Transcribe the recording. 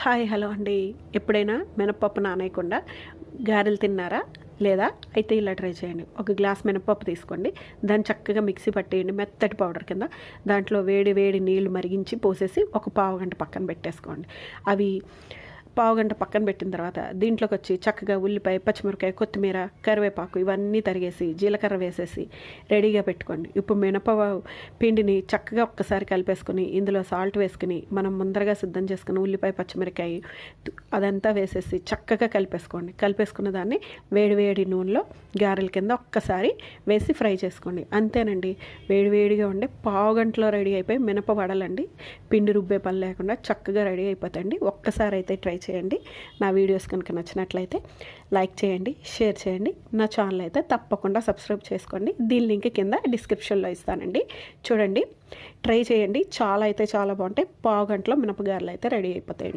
Hi hello అండి. ఎప్పుడైనా మినపప్పు నానేయకుండా గారెలు తిన్నారా? లేదా అయితే ఇలా ట్రై చేయండి. ఒక గ్లాస్ మినపప్పు తీసుకోండి. దాన్ని చక్కగా మిక్సీ పట్టేయండి మెత్తటి పౌడర్ కింద. దాంట్లో వేడి వేడి నీళ్లు మరిగించి పోసేసి ఒక పావుగంట పక్కన పెట్టేసుకోండి. అవి పావుగంట పక్కన పెట్టిన తర్వాత దీంట్లోకి వచ్చి చక్కగా ఉల్లిపాయ, పచ్చిమిరపకాయ, కొత్తిమీర, కరివేపాకు ఇవన్నీ తరిగేసి జీలకర్ర వేసేసి రెడీగా పెట్టుకోండి. ఇప్పుడు మినప పిండిని చక్కగా ఒక్కసారి కలిపేసుకొని ఇందులో సాల్ట్ వేసుకుని మనం ముందరగా సిద్ధం చేసుకుని ఉల్లిపాయ, పచ్చిమిరపకాయ అదంతా వేసేసి చక్కగా కలిపేసుకోండి. కలిపేసుకున్న దాన్ని వేడి వేడి నూనెలో గారెల కింద ఒక్కసారి వేసి ఫ్రై చేసుకోండి. అంతేనండి, వేడివేడిగా ఉండే పావుగంటలో రెడీ అయిపోయి మినప వడలండి. పిండి రుబ్బే పని లేకుండా చక్కగా రెడీ అయిపోతాయండి. ఒక్కసారి అయితే ట్రై చేయండి. నా వీడియోస్ కనుక నచ్చినట్లయితే లైక్ చేయండి, షేర్ చేయండి. నా ఛానల్ అయితే తప్పకుండా సబ్స్క్రైబ్ చేసుకోండి. దీని లింక్ కింద డిస్క్రిప్షన్లో ఇస్తానండి. చూడండి, ట్రై చేయండి. చాలా అయితే చాలా బాగుంటాయి. పావుగంటలో మినపగారెలు అయితే రెడీ అయిపోతాయండి.